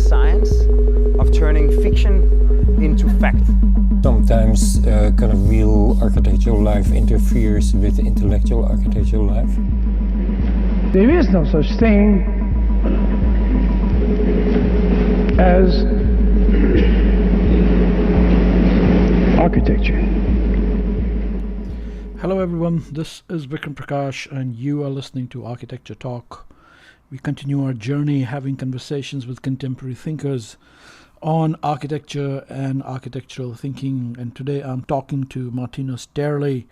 science of turning fiction into fact. Sometimes kind of real architectural life interferes with intellectual architectural life. There is no such thing as architecture. Hello everyone, this is Vikram Prakash and you are listening to Architecture Talk. We continue our journey having conversations with contemporary thinkers on architecture and architectural thinking, and today I'm talking to Martino Stierli,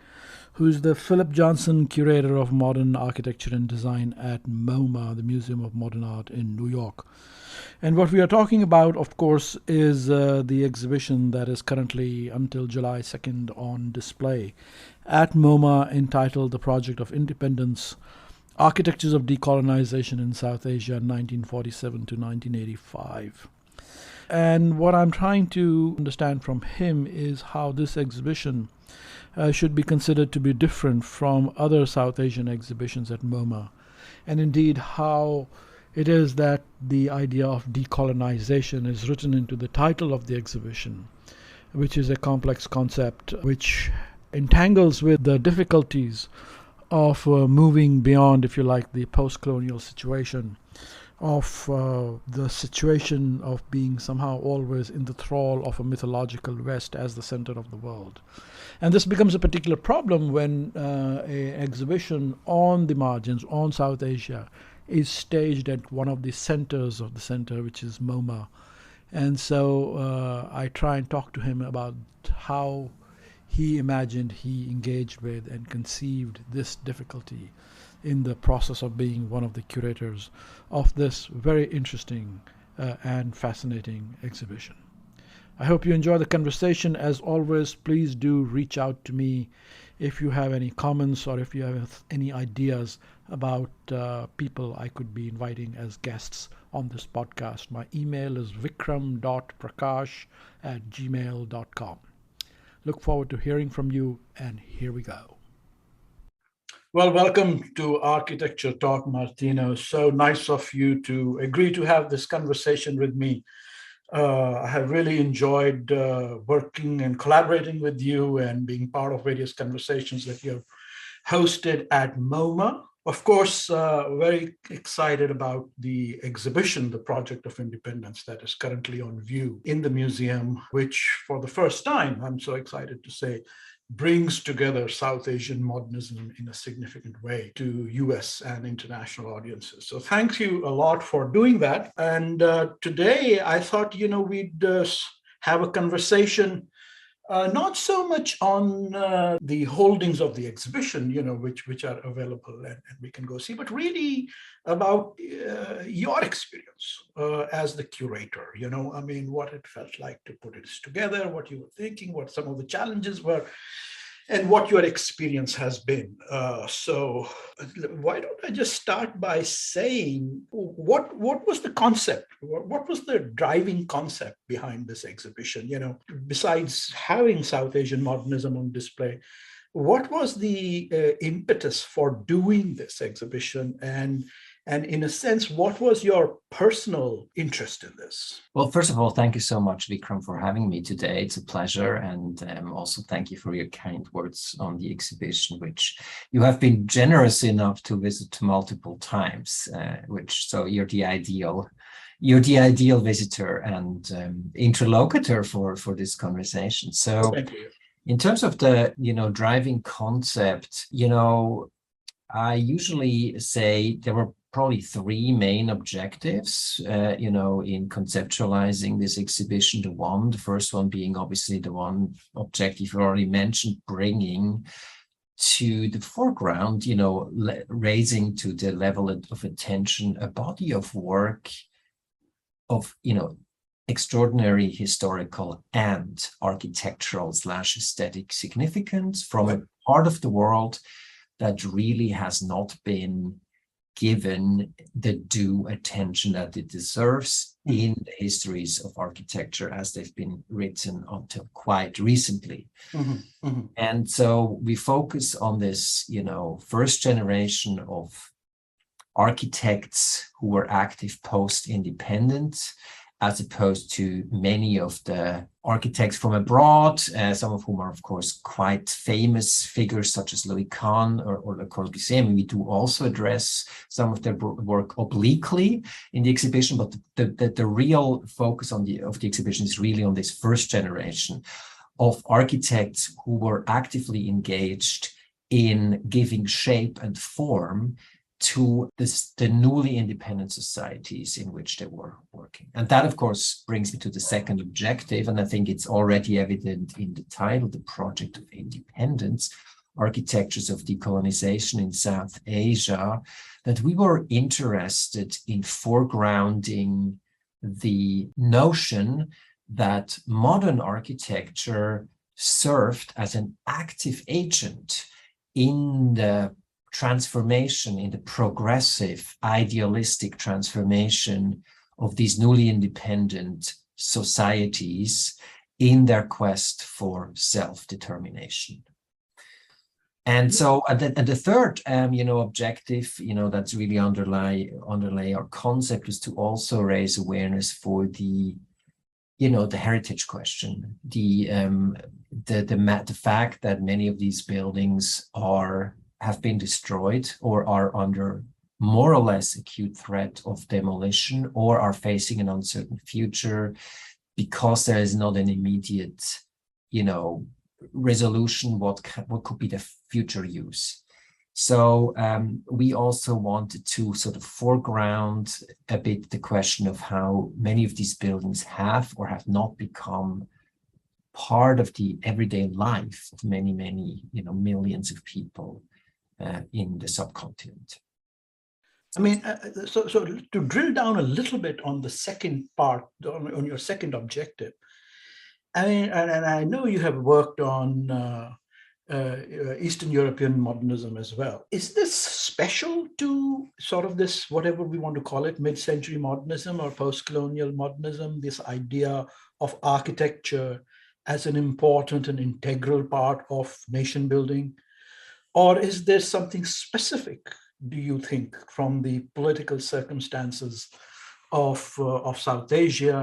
who's the Philip Johnson Curator of Modern Architecture and Design at MOMA, the Museum of Modern Art in New York. And what we are talking about, of course, is the exhibition that is currently until July 2nd on display at MOMA, entitled The Project of Independence, Architectures of Decolonization in South Asia 1947 to 1985. And what I'm trying to understand from him is how this exhibition should be considered to be different from other South Asian exhibitions at MOMA, and indeed how it is that the idea of decolonization is written into the title of the exhibition, which is a complex concept which entangles with the difficulties of moving beyond, if you like, the post-colonial situation, of the situation of being somehow always in the thrall of a mythological West as the center of the world. And this becomes a particular problem when an exhibition on the margins, on South Asia, is staged at one of the centers of the center, which is MOMA. And so I try and talk to him about how he imagined, he engaged with and conceived this difficulty in the process of being one of the curators of this very interesting and fascinating exhibition. I hope you enjoy the conversation. As always, please do reach out to me if you have any comments or if you have any ideas about people I could be inviting as guests on this podcast. My email is vikram.prakash@gmail.com. Look forward to hearing from you, and here we go. Well, welcome to Architecture Talk, Martino. So nice of you to agree to have this conversation with me. I have really enjoyed working and collaborating with you and being part of various conversations that you have hosted at MOMA. Of course, very excited about the exhibition, The Project of Independence, that is currently on view in the museum, which for the first time, I'm so excited to say, brings together South Asian modernism in a significant way to US and international audiences. So thank you a lot for doing that. And today I thought, we'd have a conversation not so much on the holdings of the exhibition, which are available and we can go see, but really about your experience as the curator, what it felt like to put this together, what you were thinking, what some of the challenges were, and what your experience has been. So why don't I just start by saying, what was the concept? What was the driving concept behind this exhibition? Besides having South Asian modernism on display, what was the impetus for doing this exhibition? And in a sense, what was your personal interest in this? Well, first of all, thank you so much, Vikram, for having me today. It's a pleasure. And also thank you for your kind words on the exhibition, which you have been generous enough to visit multiple times, so you're the ideal visitor and interlocutor for this conversation. So Thank you. In terms of the, driving concept, I usually say there were probably three main objectives, in conceptualizing this exhibition. The first one being obviously the one objective you already mentioned, bringing to the foreground, raising to the level of attention a body of work of, extraordinary historical and architectural/aesthetic significance from a part of the world that really has not been given the due attention that it deserves in the histories of architecture as they've been written until quite recently. Mm-hmm. Mm-hmm. And so we focus on this, first generation of architects who were active post-independent as opposed to many of the architects from abroad, some of whom are, of course, quite famous figures such as Louis Kahn or Le Corbusier. I mean, we do also address some of their work obliquely in the exhibition, but the real focus of the exhibition is really on this first generation of architects who were actively engaged in giving shape and form to the newly independent societies in which they were working. And that, of course, brings me to the second objective, and I think it's already evident in the title, The Project of Independence, Architectures of Decolonization in South Asia, that we were interested in foregrounding the notion that modern architecture served as an active agent in the transformation, in the progressive, idealistic transformation of these newly independent societies in their quest for self-determination. And so, and the third, objective, that's really underlay our concept is to also raise awareness for the heritage question, the fact that many of these buildings have been destroyed or are under more or less acute threat of demolition or are facing an uncertain future because there is not an immediate, resolution what could be the future use. So we also wanted to sort of foreground a bit the question of how many of these buildings have or have not become part of the everyday life of many, millions of people in the subcontinent. I mean, so to drill down a little bit on the second part, on your second objective, I mean, and I know you have worked on Eastern European modernism as well. Is this special to sort of this, whatever we want to call it, mid-century modernism or post-colonial modernism, this idea of architecture as an important and integral part of nation building? Or is there something specific, do you think, from the political circumstances of South Asia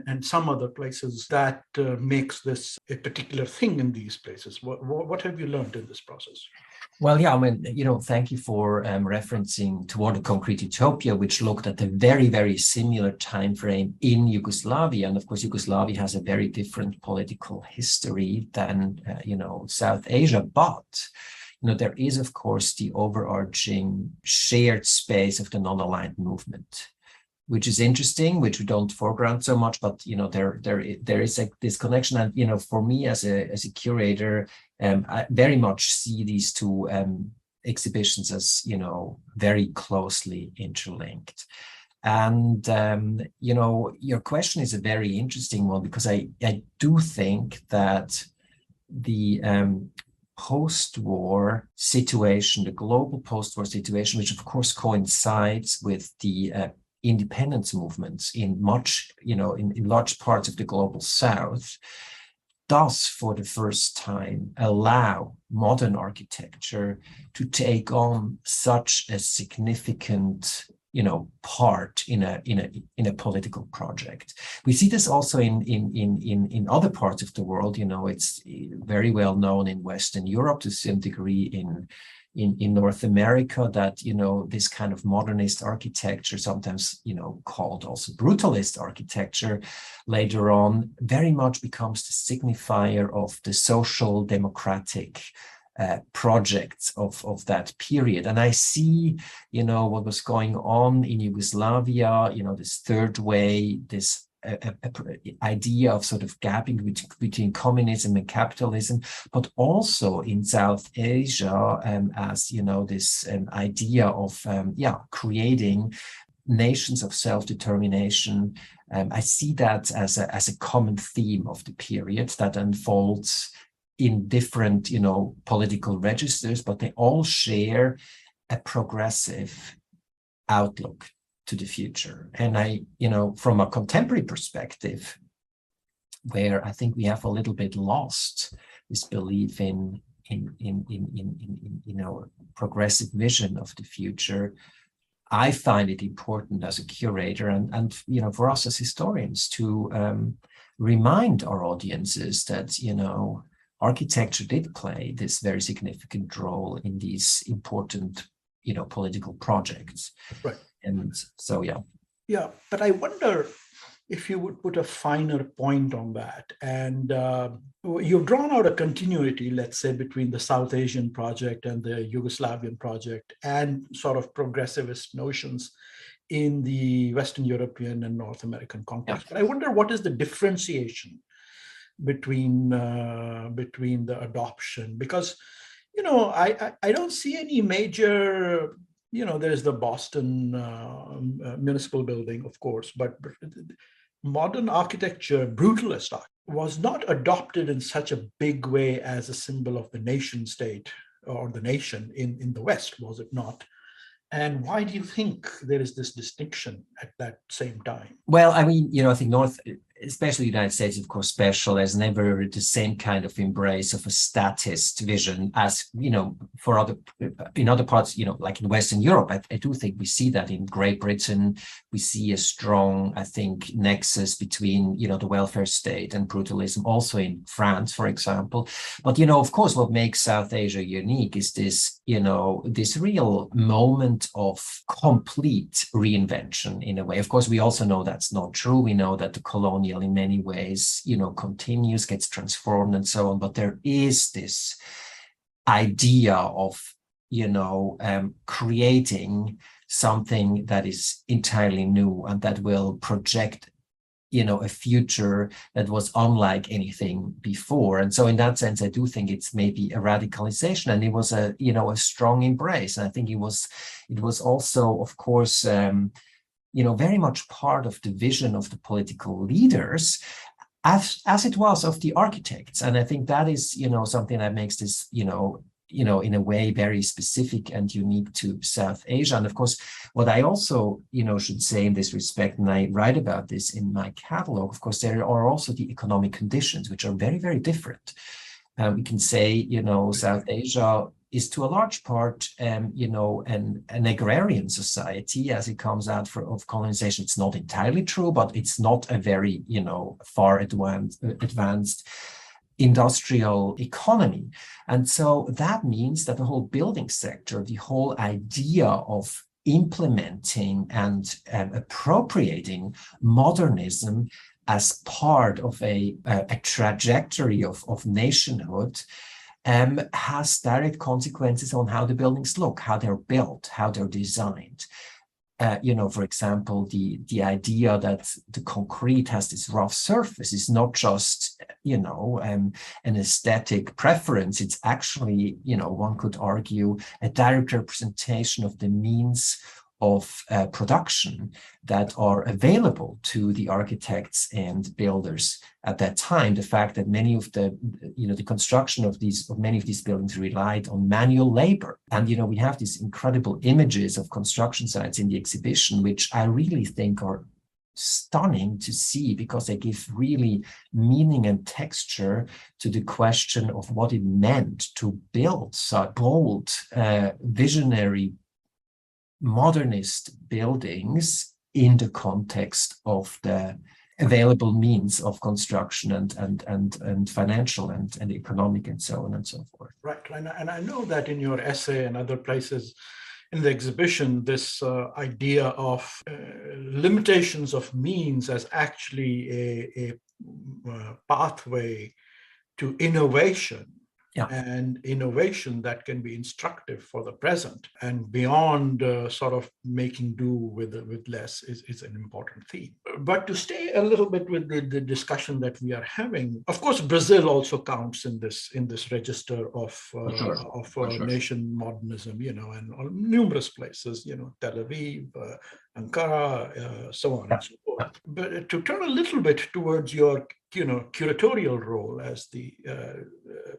and some other places that makes this a particular thing in these places? What have you learned in this process? Well, yeah, I mean, thank you for referencing Toward a Concrete Utopia, which looked at a very, very similar time frame in Yugoslavia. And of course, Yugoslavia has a very different political history than, South Asia. But there is, of course, the overarching shared space of the non-aligned movement, which is interesting, which we don't foreground so much, but there is this connection. And for me as a curator, I very much see these two exhibitions as very closely interlinked. And your question is a very interesting one, because I do think that the post-war situation, the global post-war situation, which of course coincides with the independence movements in large parts of the global South, does for the first time allow modern architecture to take on such a significant part in a political project. We see this also in other parts of the world. It's very well known in Western Europe, to some degree in North America, that this kind of modernist architecture, sometimes called also brutalist architecture, later on very much becomes the signifier of the social democratic projects of that period. And I see, what was going on in Yugoslavia, this third way, this idea of sort of gapping between communism and capitalism, but also in South Asia, as this idea of creating nations of self-determination. I see that as a common theme of the period that unfolds in different, political registers, but they all share a progressive outlook to the future. And from a contemporary perspective, where I think we have a little bit lost this belief in progressive vision of the future, I find it important as a curator and for us as historians to remind our audiences that, architecture did play this very significant role in these important, political projects. Right. And so, yeah. Yeah, but I wonder if you would put a finer point on that. And you've drawn out a continuity, let's say, between the South Asian project and the Yugoslavian project and sort of progressivist notions in the Western European and North American context. Yeah. But I wonder what is the differentiation between the adoption? Because, I don't see any major, there's the Boston municipal building, of course, but modern architecture, brutalist art, was not adopted in such a big way as a symbol of the nation state or the nation in the West, was it not? And why do you think there is this distinction at that same time? Well, I mean, I think especially the United States, of course, special, has never the same kind of embrace of a statist vision as, in other parts, like in Western Europe. I do think we see that in Great Britain. We see a strong, I think, nexus between, the welfare state and brutalism, also in France, for example. But, of course, what makes South Asia unique is this, this real moment of complete reinvention in a way. Of course, we also know that's not true. We know that the colonial in many ways, continues, gets transformed and so on. But there is this idea of, creating something that is entirely new and that will project, a future that was unlike anything before. And so in that sense, I do think it's maybe a radicalization, and it was a strong embrace. And I think it was also, of course, very much part of the vision of the political leaders, as it was of the architects. And I think that is, something that makes this, in a way very specific and unique to South Asia. And of course, what I also, should say in this respect, and I write about this in my catalog, of course, there are also the economic conditions, which are very, very different. We can say, South Asia is to a large part, an agrarian society as it comes out of colonization. It's not entirely true, but it's not a very, far advanced industrial economy. And so that means that the whole building sector, the whole idea of implementing and appropriating modernism as part of a trajectory of nationhood, has direct consequences on how the buildings look, how they're built, how they're designed. For example, the idea that the concrete has this rough surface is not just, an aesthetic preference. It's actually, one could argue, a direct representation of the means of production that are available to the architects and builders at that time. The fact that many of the construction of many of these buildings relied on manual labor. And, we have these incredible images of construction sites in the exhibition, which I really think are stunning to see, because they give really meaning and texture to the question of what it meant to build such bold, visionary, modernist buildings in the context of the available means of construction and financial and economic and so on and so forth. Right. And I know that in your essay and other places in the exhibition, this idea of limitations of means as actually a pathway to innovation. Yeah. And innovation that can be instructive for the present and beyond sort of making do with less is an important theme. But to stay a little bit with the discussion that we are having, of course, Brazil also counts in this register of nation modernism, and numerous places, Tel Aviv, Ankara, so on and so forth. But to turn a little bit towards your curatorial role as the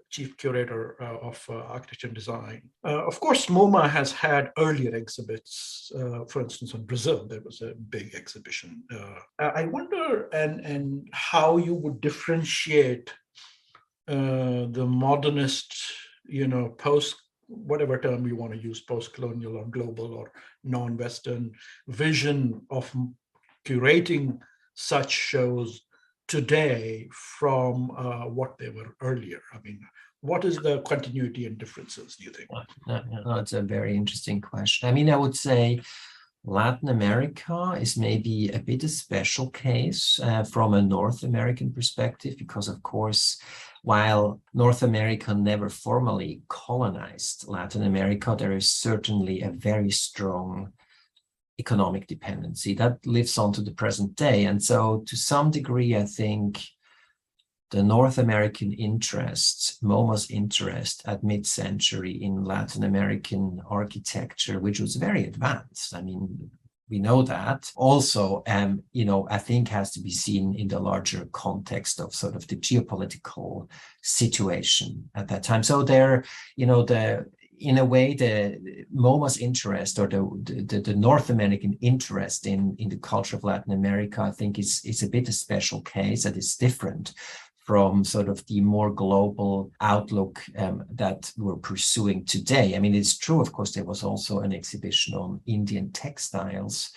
chief curator of architecture and design. Of course, MoMA has had earlier exhibits. For instance, in Brazil, there was a big exhibition. I wonder and how you would differentiate the modernist, whatever term you want to use, post-colonial or global or non-Western vision of curating such shows today from what they were earlier? I mean, what is the continuity and differences, do you think? No, it's a very interesting question. I mean, I would say Latin America is maybe a bit a special case from a North American perspective, because of course, while North America never formally colonized Latin America, there is certainly a very strong economic dependency that lives on to the present day. And so to some degree, I think the North American interest, MoMA's interest at mid-century in Latin American architecture, which was very advanced. I mean, we know that. Also, I think has to be seen in the larger context of sort of the geopolitical situation at that time. So there, in a way, the MoMA's interest, or the North American interest in the culture of Latin America, I think is a bit a special case that is different from sort of the more global outlook that we're pursuing today. I mean, it's true, of course, there was also an exhibition on Indian textiles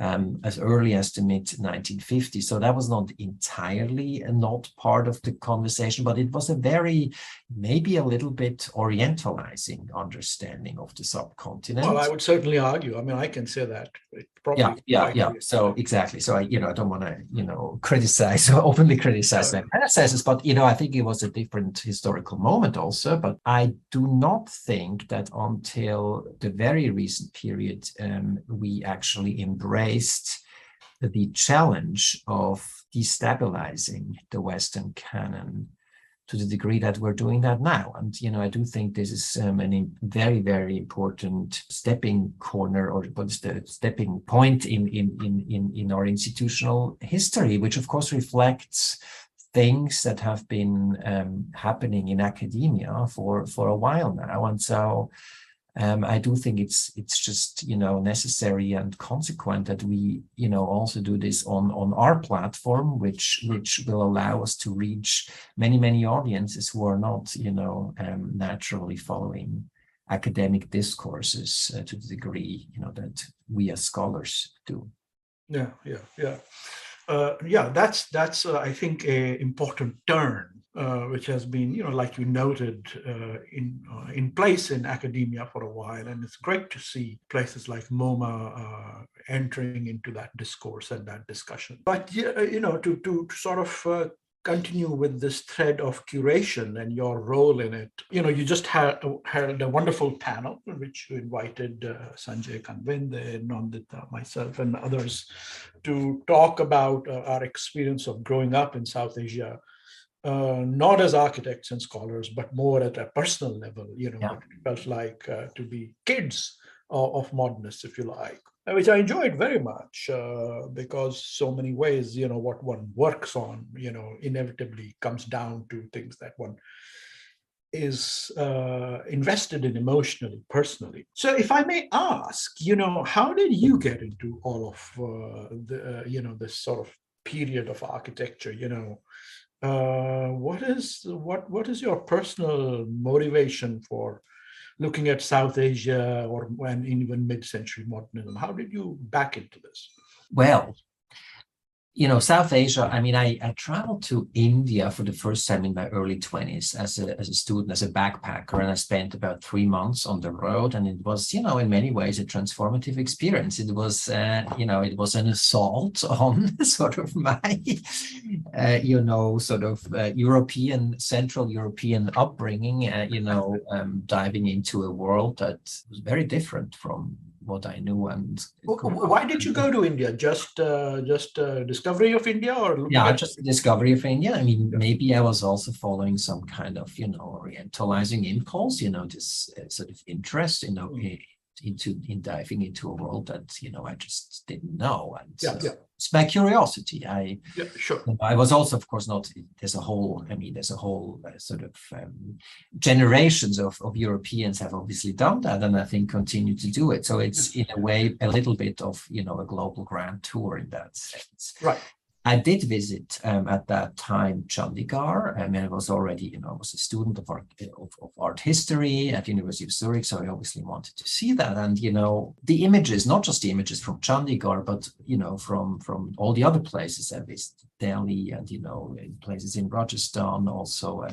as early as the mid-1950s. So that was not entirely not part of the conversation, but it was a very, maybe a little bit orientalizing understanding of the subcontinent. Well, I would certainly argue. I mean, I can say that. Yeah. So exactly. So I don't want to, criticize or openly criticize my predecessors, but I think it was a different historical moment also. But I do not think that until the very recent period, we actually embraced the challenge of destabilizing the Western canon to the degree that we're doing that now. And, I do think this is a very, very important stepping corner, or what's the stepping point in our institutional history, which of course reflects things that have been happening in academia for a while now. And so I do think it's just necessary and consequent that we also do this on our platform, which will allow us to reach many audiences who are not naturally following academic discourses to the degree that we as scholars do. Yeah. That's I think a important turn. Which has been, like you noted, in place in academia for a while, and it's great to see places like MoMA entering into that discourse and that discussion. But to sort of continue with this thread of curation and your role in it, you just held a wonderful panel in which you invited Sanjay Kanvende, Nandita, myself, and others to talk about our experience of growing up in South Asia. Not as architects and scholars, but more at a personal level, what it felt like to be kids of modernists, if you like, which I enjoyed very much because so many ways, what one works on, inevitably comes down to things that one is invested in emotionally, personally. So if I may ask, how did you get into all of this sort of period of architecture, what is your personal motivation for looking at South Asia or when even mid-century modernism? How did you back into this? Well, South Asia, I mean, I traveled to India for the first time in my early 20s as a student, as a backpacker, and I spent about 3 months on the road. And it was, in many ways, a transformative experience. It was, it was an assault on sort of my, European, Central European upbringing, diving into a world that was very different from what I knew. And why did you go to India? Just discovery of India, or just discovery of India. I mean, maybe I was also following some kind of orientalizing impulse, this sort of interest, in diving into a world that I just didn't know. And it's my curiosity. Sure. I was also, of course, not. There's a whole sort of generations of Europeans have obviously done that, and I think continue to do it. So it's in a way a little bit of a global grand tour in that sense. Right. I did visit at that time Chandigarh. I mean, I was already, I was a student of art history at University of Zurich, so I obviously wanted to see that. And the images, not just the images from Chandigarh, but from all the other places I visited, Delhi, and in places in Rajasthan, also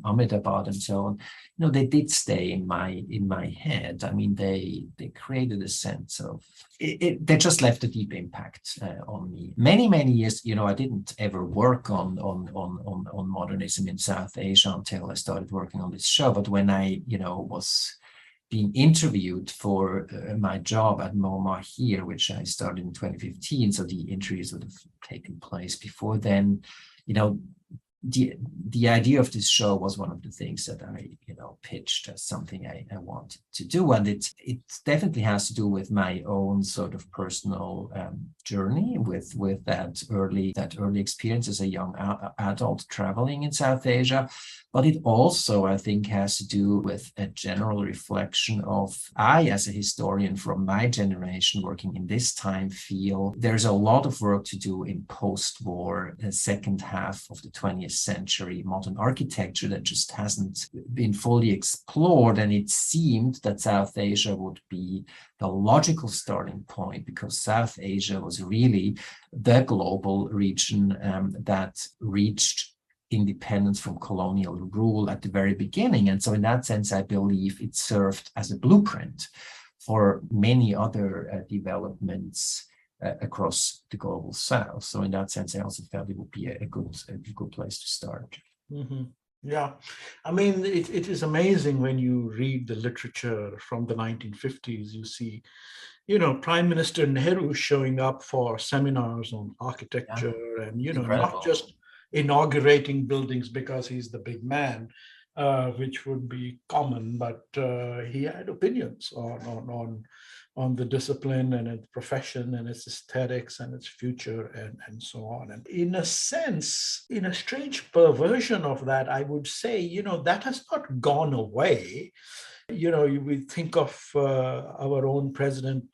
Ahmedabad, and so on. They did stay in my head. I mean, they created a sense of they just left a deep impact on me. Many years, I didn't ever work on modernism in South Asia until I started working on this show. But when I, was being interviewed for my job at MOMA here, which I started in 2015, so the interviews would have taken place before then, the idea of this show was one of the things that I pitched as something I wanted to do, and it definitely has to do with my own sort of personal journey with that early experience as a young adult traveling in South Asia. But it also, I think, has to do with a general reflection of I, as a historian from my generation working in this time, feel there's a lot of work to do in post-war, the second half of the 20th century modern architecture that just hasn't been fully explored. And it seemed that South Asia would be the logical starting point, because South Asia was really the global region that reached independence from colonial rule at the very beginning. And so in that sense, I believe it served as a blueprint for many other developments across the global south. So in that sense, I also felt it would be a good place to start. Mm-hmm. Yeah, I mean, it is amazing when you read the literature from the 1950s. You see, Prime Minister Nehru showing up for seminars on architecture, and, Incredible. not just inaugurating buildings because he's the big man, which would be common, but he had opinions on the discipline and its profession and its aesthetics and its future and so on. And in a sense, in a strange perversion of that, I would say, that has not gone away. We think of our own president,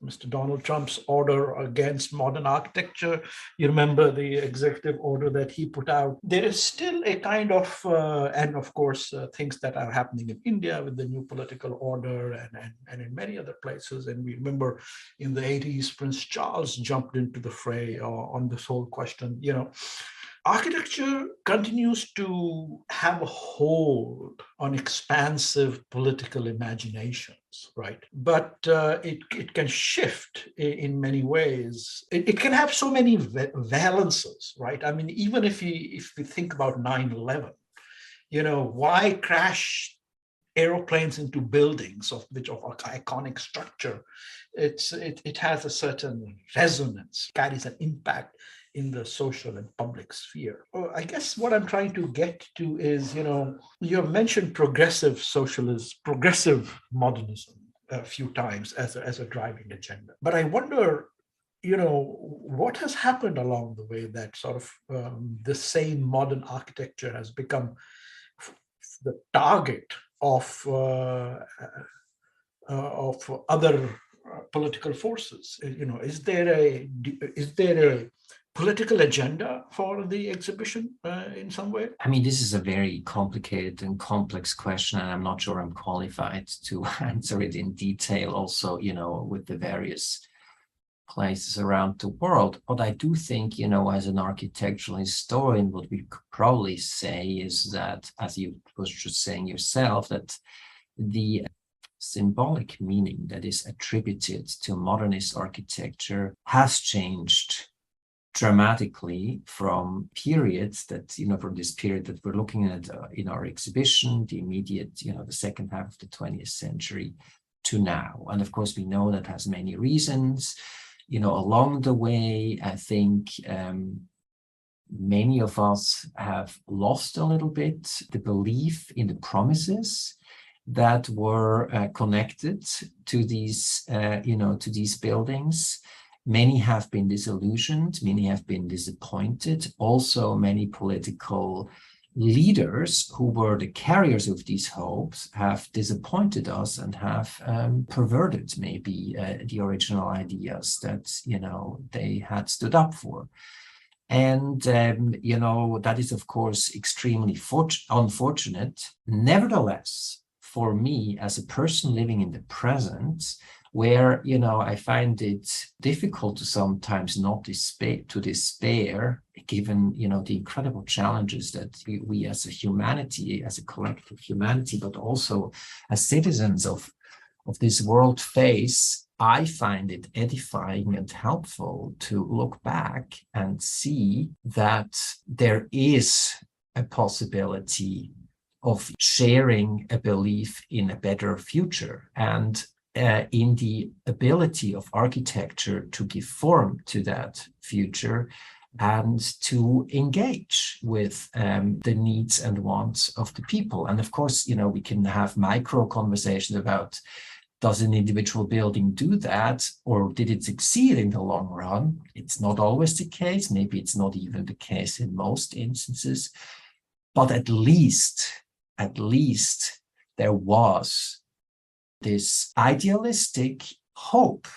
Mr. Donald Trump's order against modern architecture. You remember the executive order that he put out. There is still a kind of, and of course, things that are happening in India with the new political order and in many other places. And we remember in the 80s, Prince Charles jumped into the fray on this whole question. Architecture continues to have a hold on expansive political imaginations, right? But it can shift in many ways. It can have so many valences, right? I mean, even if we think about 9/11, why crash aeroplanes into buildings of iconic structure? It has a certain resonance, carries an impact in the social and public sphere. I guess what I'm trying to get to is, you have mentioned progressive socialism, progressive modernism a few times as a driving agenda. But I wonder, what has happened along the way that sort of the same modern architecture has become the target of other political forces? Is there a political agenda for the exhibition in some way? I mean, this is a very complicated and complex question, and I'm not sure I'm qualified to answer it in detail also, with the various places around the world. But I do think, as an architectural historian, what we could probably say is that, as you was just saying yourself, that the symbolic meaning that is attributed to modernist architecture has changed dramatically from periods that, from this period that we're looking at in our exhibition, the immediate, the second half of the 20th century to now. And of course, we know that has many reasons. Along the way, I think many of us have lost a little bit the belief in the promises that were connected to these, to these buildings. Many have been disillusioned, many have been disappointed. Also, many political leaders who were the carriers of these hopes have disappointed us and have perverted maybe the original ideas that, you know, they had stood up for. And, you know, that is, of course, extremely unfortunate. Nevertheless, for me, as a person living in the present, where, you know, I find it difficult to sometimes not despair, given, you know, the incredible challenges that we as a humanity, as a collective humanity, but also as citizens of this world face, I find it edifying and helpful to look back and see that there is a possibility of sharing a belief in a better future, and in the ability of architecture to give form to that future and to engage with the needs and wants of the people. And of course, you know, we can have micro conversations about, does an individual building do that, or did it succeed in the long run? It's not always the case. Maybe it's not even the case in most instances, but at least there was this idealistic hope.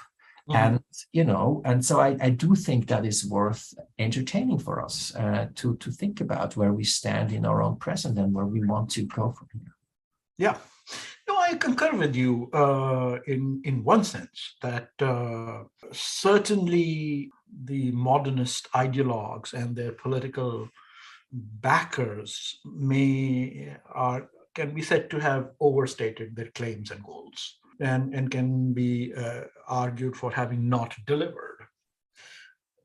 And, you know, and so I do think that is worth entertaining for us to think about where we stand in our own present and where we want to go from here. Yeah. No, I concur with you in one sense that certainly the modernist ideologues and their political backers can be said to have overstated their claims and goals, and can be argued for having not delivered.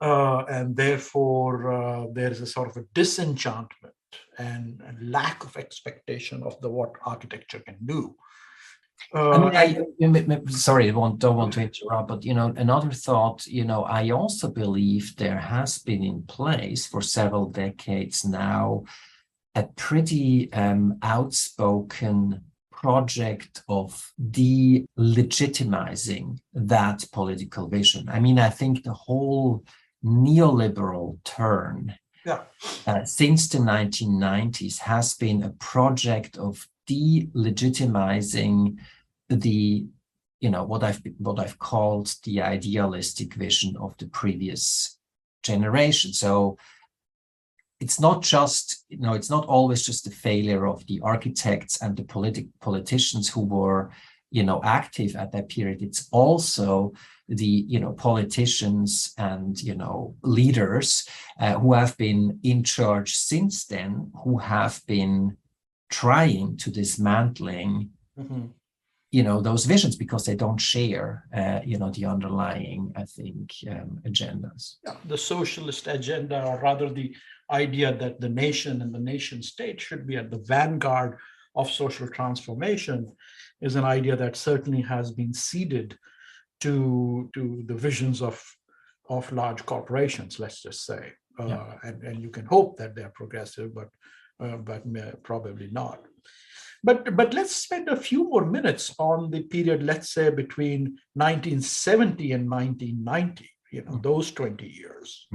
And therefore, there is a sort of a disenchantment and a lack of expectation of what architecture can do. Sorry, don't want to interrupt, but, you know, another thought, you know, I also believe there has been in place for several decades now a pretty outspoken project of delegitimizing that political vision. I mean, I think the whole neoliberal turn since the 1990s has been a project of delegitimizing the, you know, what I've called the idealistic vision of the previous generation. So it's not just, you know, it's not always just the failure of the architects and the politicians who were, you know, active at that period. It's also the, you know, politicians and, you know, leaders who have been in charge since then, who have been trying to dismantling, you know, those visions because they don't share, you know, the underlying, I think, agendas. Yeah, the socialist agenda, or rather the idea that the nation and the nation state should be at the vanguard of social transformation, is an idea that certainly has been ceded to the visions of large corporations, let's just say. And you can hope that they're progressive, but probably not. But let's spend a few more minutes on the period, let's say, between 1970 and 1990, you know, those 20 years,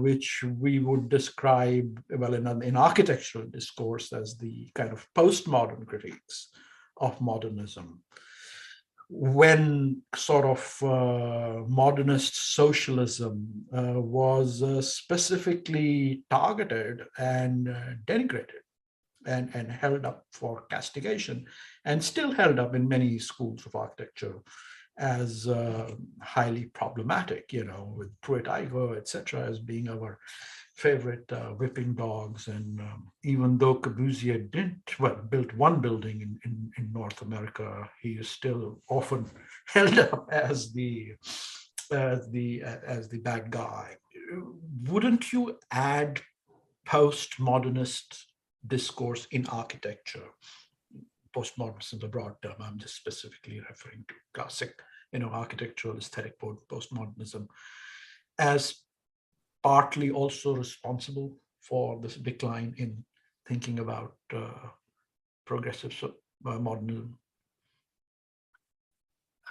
which we would describe, well, in architectural discourse as the kind of postmodern critiques of modernism, when sort of modernist socialism was specifically targeted and denigrated and held up for castigation, and still held up in many schools of architecture as highly problematic, you know, with Pruitt-Igoe, etc., as being our favorite whipping dogs. And even though Corbusier built one building in North America, he is still often held up as the bad guy. Wouldn't you add postmodernist discourse in architecture? Postmodernism is a broad term. I'm just specifically referring to classic, you know, architectural aesthetic postmodernism, as partly also responsible for this decline in thinking about progressive modernism.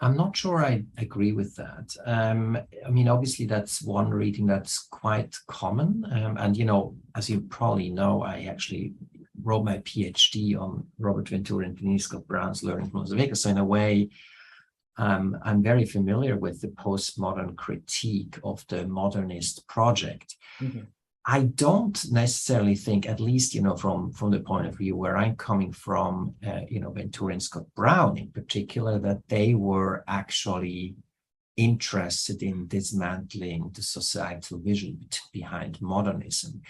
I'm not sure I agree with that. I mean, obviously, that's one reading that's quite common. And, as you probably know, I actually wrote my PhD on Robert Ventura and Denise Scott Brown's Learning from Las Vegas. So in a way, I'm very familiar with the postmodern critique of the modernist project. Mm-hmm. I don't necessarily think, at least, from the point of view where I'm coming from, Ventura and Scott Brown in particular, that they were actually interested in dismantling the societal vision behind modernism.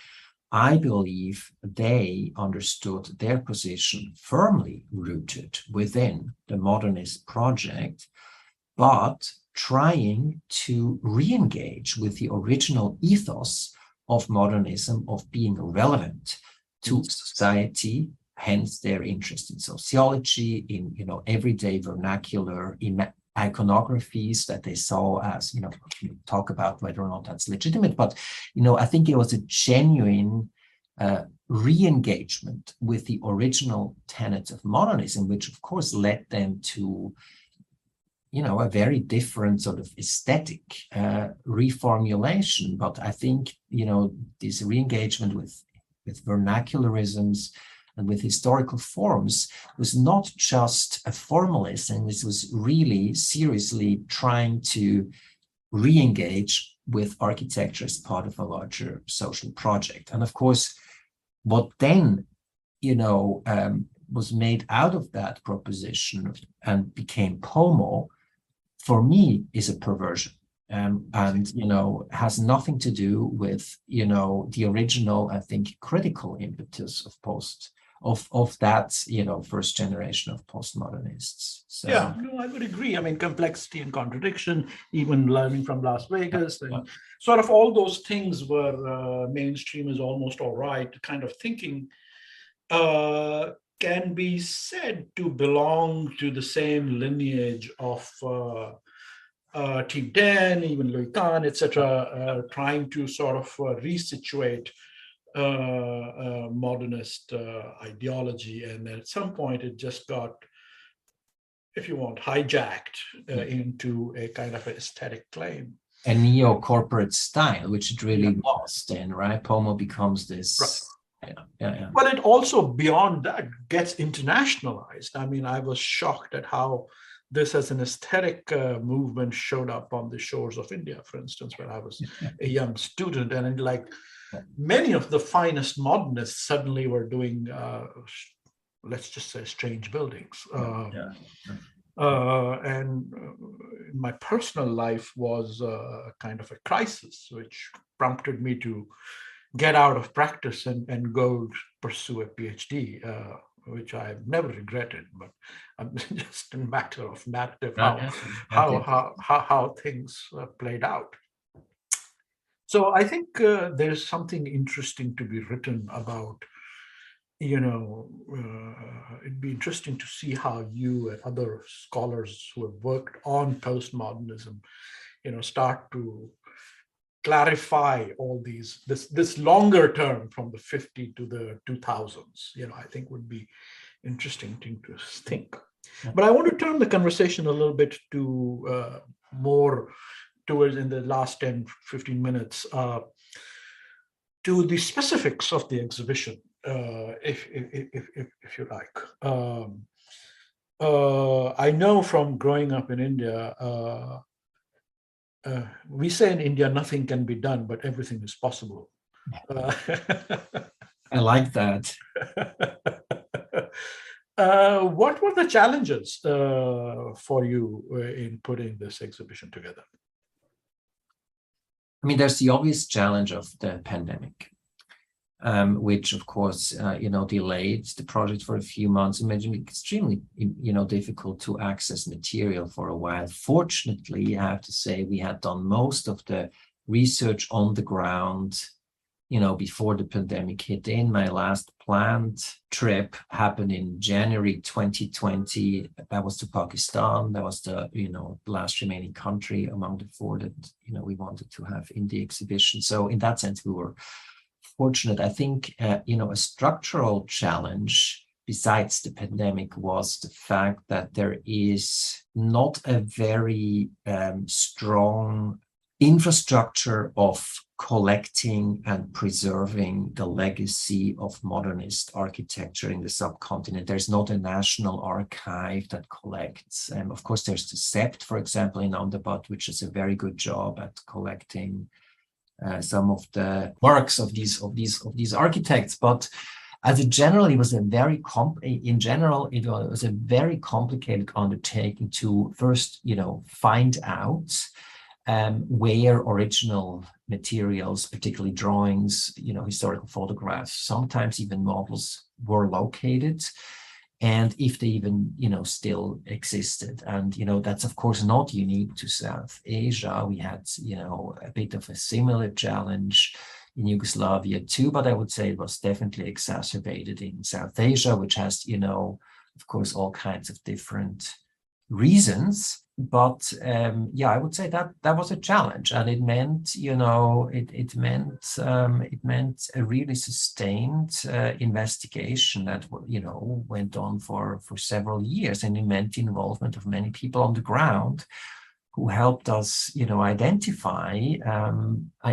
I believe they understood their position firmly rooted within the modernist project, but trying to re-engage with the original ethos of modernism, of being relevant to society, hence their interest in sociology, in everyday vernacular, in iconographies that they saw as, talk about whether or not that's legitimate. But, I think it was a genuine re-engagement with the original tenets of modernism, which of course led them to a very different sort of aesthetic reformulation. But I think, this re-engagement with vernacularisms and with historical forms was not just a formalism. This was really seriously trying to re-engage with architecture as part of a larger social project. And of course, what then, was made out of that proposition and became POMO, for me, is a perversion, and has nothing to do with the original, I think, critical impetus of that first generation of postmodernists. So, yeah, no, I would agree. I mean, complexity and contradiction, even learning from Las Vegas, and sort of all those things were mainstream is almost all right kind of thinking. Can be said to belong to the same lineage of Team 10, even Louis Kahn, etc., trying to sort of resituate modernist ideology. And at some point, it just got, if you want, hijacked into a kind of aesthetic claim. A neo-corporate style, which it really was then, right? POMO becomes this... Right. Yeah. Well, it also, beyond that, gets internationalized. I mean, I was shocked at how this as an aesthetic movement showed up on the shores of India, for instance, when I was a young student. And many of the finest modernists suddenly were doing, let's just say, strange buildings. And my personal life was kind of a crisis, which prompted me to get out of practice and go pursue a PhD, which I've never regretted. But just a matter of narrative, how things played out. So I think there's something interesting to be written about. It'd be interesting to see how you and other scholars who have worked on postmodernism, start to clarify all this longer term from the 50 to the 2000s. I think would be interesting thing to think. But I want to turn the conversation a little bit to more towards, in the last 10, 15 minutes, to the specifics of the exhibition, if you like. I know from growing up in India, we say in India, nothing can be done, but everything is possible. I like that. What were the challenges for you in putting this exhibition together? I mean, there's the obvious challenge of the pandemic, which, of course, delayed the project for a few months and made it extremely, difficult to access material for a while. Fortunately, I have to say, we had done most of the research on the ground, before the pandemic hit in. My last planned trip happened in January 2020. That was to Pakistan. That was the, last remaining country among the four that, we wanted to have in the exhibition. So in that sense, we were fortunate. I think, a structural challenge besides the pandemic was the fact that there is not a very strong infrastructure of collecting and preserving the legacy of modernist architecture in the subcontinent. There's not a national archive that collects. Of course, there's the SEPT, for example, in Andermatt, which is a very good job at collecting some of the works of these architects. But as a general, it was a very complicated undertaking to first, find out where original materials, particularly drawings, historical photographs, sometimes even models, were located, and if they even, still existed. And, that's of course not unique to South Asia. We had, a bit of a similar challenge in Yugoslavia too, but I would say it was definitely exacerbated in South Asia, which has, of course, all kinds of different reasons. But I would say that was a challenge, and it meant, it meant a really sustained investigation that, went on for several years, and it meant the involvement of many people on the ground who helped us, identify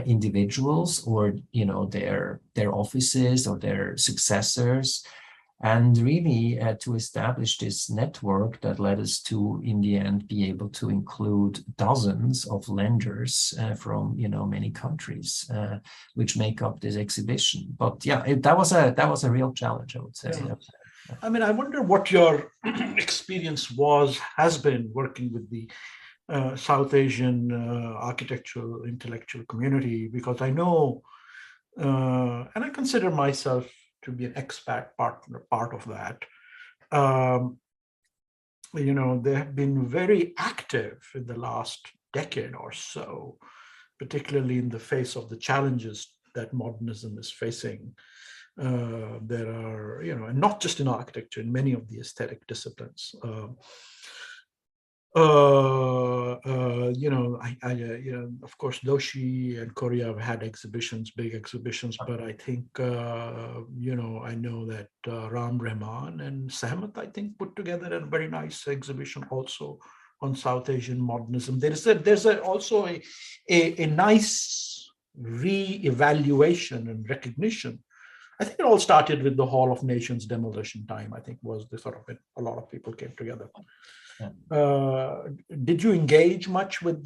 individuals or, their offices or their successors, and really to establish this network that led us to, in the end, be able to include dozens of lenders from, many countries, which make up this exhibition. But that was a real challenge, I would say. Yeah. I mean, I wonder what your experience has been working with the South Asian architectural intellectual community, because I know, and I consider myself to be an expat part of that. They have been very active in the last decade or so, particularly in the face of the challenges that modernism is facing. There are, and not just in architecture, in many of the aesthetic disciplines. Of course, Doshi and Korea have had big exhibitions, but I think, I know that Ram Rahman and Sahmat, I think, put together a very nice exhibition also on South Asian modernism. There's also a nice re-evaluation and recognition. I think it all started with the Hall of Nations demolition time, I think, was the sort of it. A lot of people came together. Did you engage much with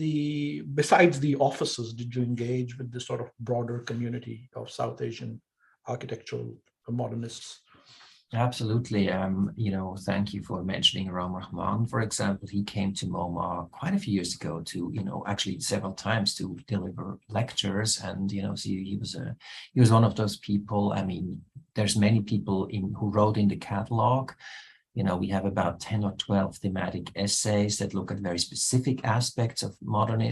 besides the offices, did you engage with the sort of broader community of South Asian architectural modernists? Absolutely. Thank you for mentioning Ram Rahman, for example. He came to MOMA quite a few years ago to, actually several times to deliver lectures. And, so he was one of those people. I mean, there's many people who wrote in the catalog. We have about 10 or 12 thematic essays that look at very specific aspects of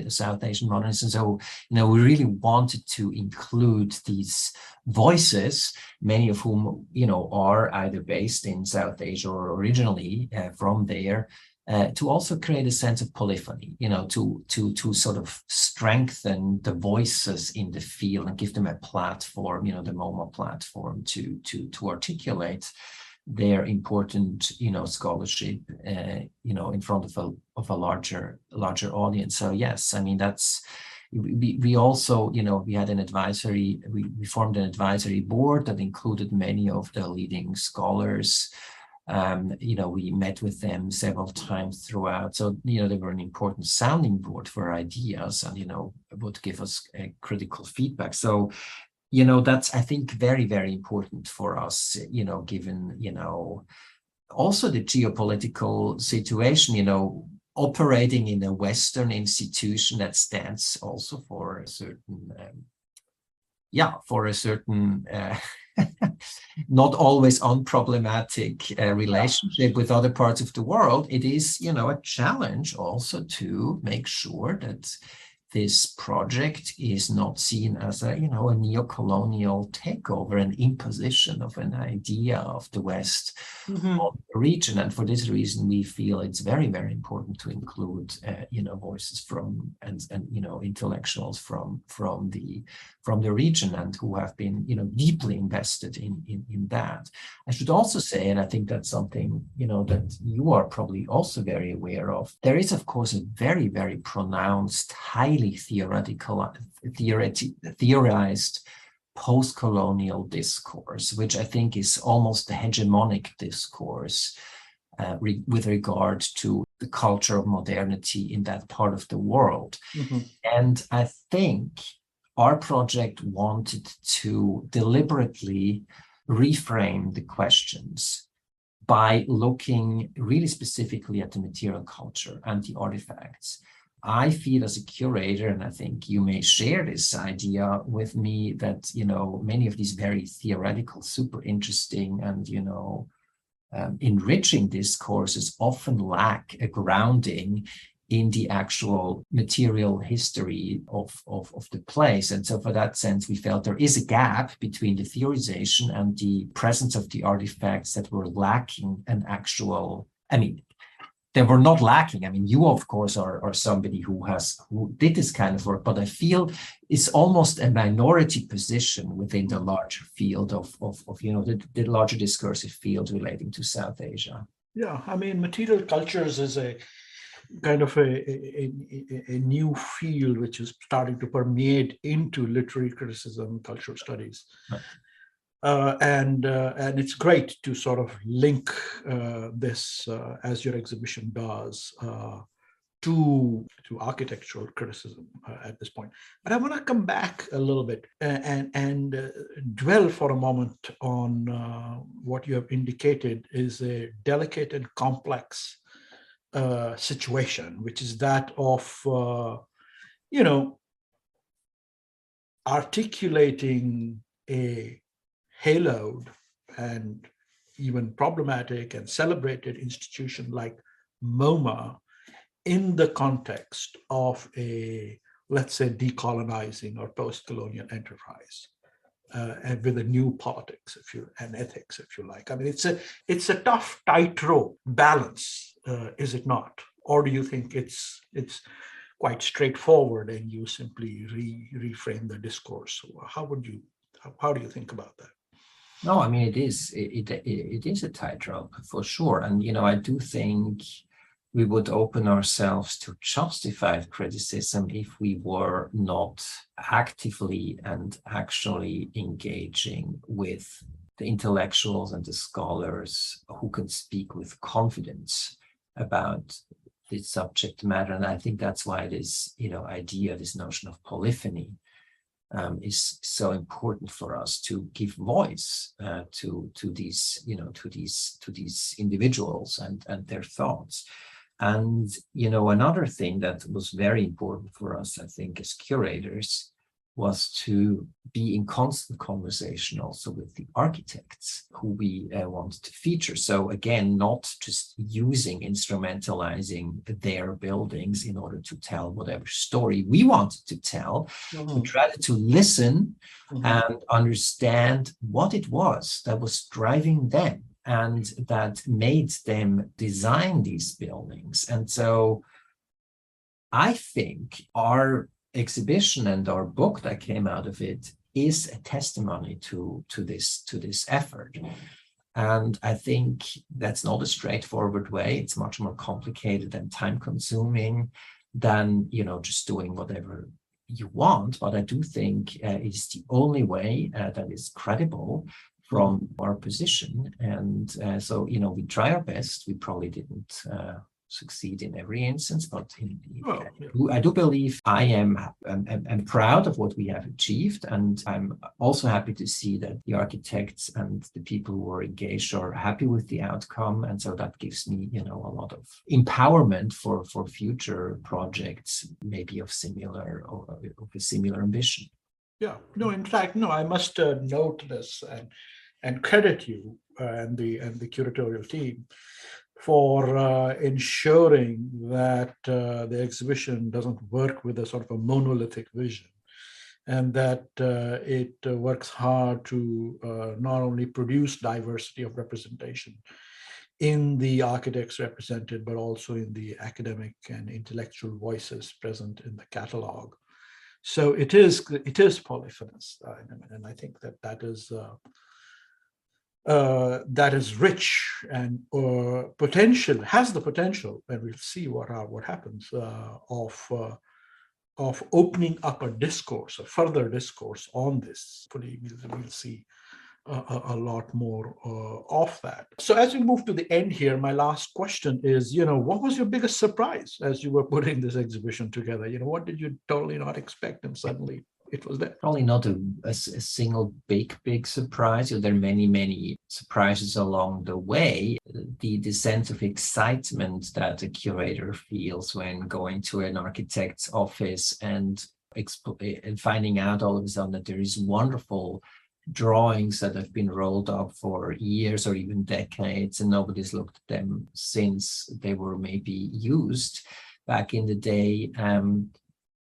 South Asian modernism. So, we really wanted to include these voices, many of whom, are either based in South Asia or originally from there, to also create a sense of polyphony, to sort of strengthen the voices in the field and give them a platform, the MOMA platform to articulate their important, scholarship, in front of a larger audience. So yes, I mean, we also, we had we formed an advisory board that included many of the leading scholars. We met with them several times throughout. So, they were an important sounding board for ideas and, would give us critical feedback. So, that's, I think, very, very important for us, given, also the geopolitical situation, operating in a Western institution that stands also for a certain, not always unproblematic relationship with other parts of the world. It is, a challenge also to make sure that this project is not seen as a, you know, a neo-colonial takeover, an imposition of an idea of the West on the region. And for this reason, we feel it's very, very important to include, you know, voices from and you know, intellectuals from the region, and who have been, you know, deeply invested in that. I should also say, and I think that's something, you know, that you are probably also very aware of, there is, of course, a very, very pronounced, highly theorized post-colonial discourse, which I think is almost the hegemonic discourse with regard to the culture of modernity in that part of the world. And I think our project wanted to deliberately reframe the questions by looking really specifically at the material culture and the artifacts. I feel as a curator, and I think you may share this idea with me, that, you know, many of these very theoretical, super interesting and, you know, enriching discourses often lack a grounding in the actual material history of the place. And so for that sense, we felt there is a gap between the theorization and the presence of the artifacts that were lacking an actual, I mean, they were not lacking. I mean, you, of course, are somebody who did this kind of work, but I feel it's almost a minority position within the larger field of you know, the larger discursive field relating to South Asia. Yeah, I mean, material cultures is a kind of a new field which is starting to permeate into literary criticism, cultural studies. Right. And it's great to sort of link this, as your exhibition does, to architectural criticism at this point. But I want to come back a little bit and dwell for a moment on what you have indicated is a delicate and complex situation, which is that of, you know, articulating a haloed and even problematic and celebrated institution like MOMA in the context of a, let's say, decolonizing or post-colonial enterprise, and with a new politics, and ethics, if you like. I mean, it's a tough tightrope balance, is it not? Or do you think it's quite straightforward and you simply reframe the discourse? How do you think about that? No, I mean, it is a tightrope for sure. And, you know, I do think we would open ourselves to justified criticism if we were not actively and actually engaging with the intellectuals and the scholars who can speak with confidence about this subject matter. And I think that's why this, you know, idea, this notion of polyphony, is so important for us to give voice to these, you know, to these individuals and their thoughts. And, you know, another thing that was very important for us, I think, as curators, was to be in constant conversation also with the architects who we wanted to feature. So again, not just instrumentalizing their buildings in order to tell whatever story we wanted to tell. We tried to listen and understand what it was that was driving them and that made them design these buildings. And so I think our exhibition and our book that came out of it is a testimony to this effort. And I think that's not a straightforward way. It's much more complicated and time consuming than, you know, just doing whatever you want. But I do think it's the only way that is credible from our position. And so, you know, we try our best. We probably didn't succeed in every instance, but I do believe I am proud of what we have achieved, and I'm also happy to see that the architects and the people who are engaged are happy with the outcome, and so that gives me, you know, a lot of empowerment for future projects, maybe of a similar ambition. Yeah, no, in fact, no, I must note this and credit you and the curatorial team for ensuring that the exhibition doesn't work with a sort of a monolithic vision, and that it works hard to not only produce diversity of representation in the architects represented, but also in the academic and intellectual voices present in the catalog. So it is polyphonous, and I think that is rich and has the potential, and we'll see what happens, of opening up a further discourse on this. Hopefully we'll see a lot more of that. So as we move to the end here, my last question is, what was your biggest surprise as you were putting this exhibition together? What did you totally not expect, and suddenly it was there? Probably not a single big surprise. There are many surprises along the way. The sense of excitement that a curator feels when going to an architect's office and finding out all of a sudden that there is wonderful drawings that have been rolled up for years or even decades, and nobody's looked at them since they were maybe used back in the day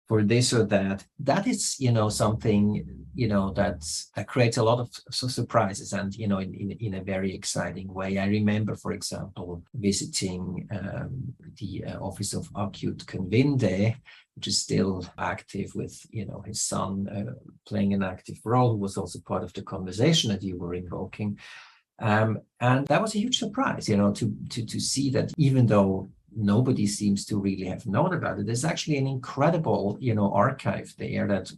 for this or that. That is, something, that creates a lot of surprises, and, in a very exciting way. I remember, for example, visiting the office of Acute Convinde, which is still active with, his son playing an active role, who was also part of the conversation that you were invoking. And that was a huge surprise, to see that even though nobody seems to really have known about it, there's actually an incredible, archive there that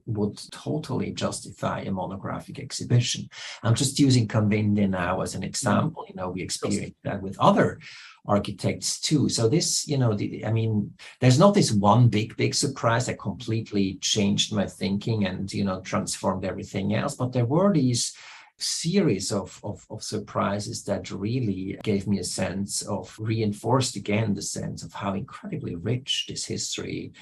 would totally justify a monographic exhibition. I'm just using Convinde now as an example. We experienced that with other architects too. So this, there's not this one big surprise that completely changed my thinking and, transformed everything else, but there were these series of surprises that really gave me a sense of, reinforced again the sense of how incredibly rich this history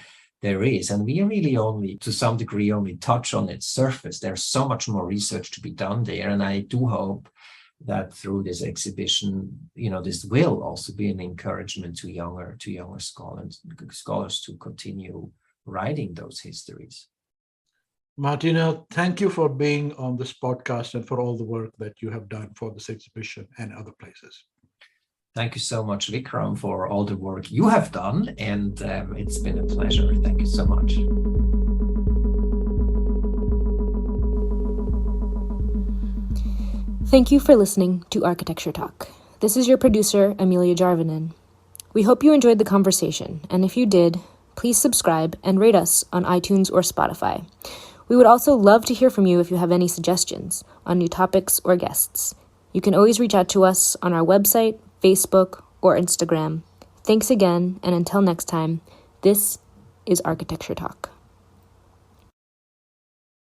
there is. And we really only, to some degree, only touch on its surface. There's so much more research to be done there. And I do hope that through this exhibition, this will also be an encouragement to younger scholars to continue writing those histories. Martino, thank you for being on this podcast and for all the work that you have done for this exhibition and other places. Thank you so much, Vikram, for all the work you have done. And it's been a pleasure. Thank you so much. Thank you for listening to Architecture Talk. This is your producer, Amelia Jarvinen. We hope you enjoyed the conversation, and if you did, please subscribe and rate us on iTunes or Spotify. We would also love to hear from you if you have any suggestions on new topics or guests. You can always reach out to us on our website, Facebook, or Instagram. Thanks again, and until next time, this is Architecture Talk.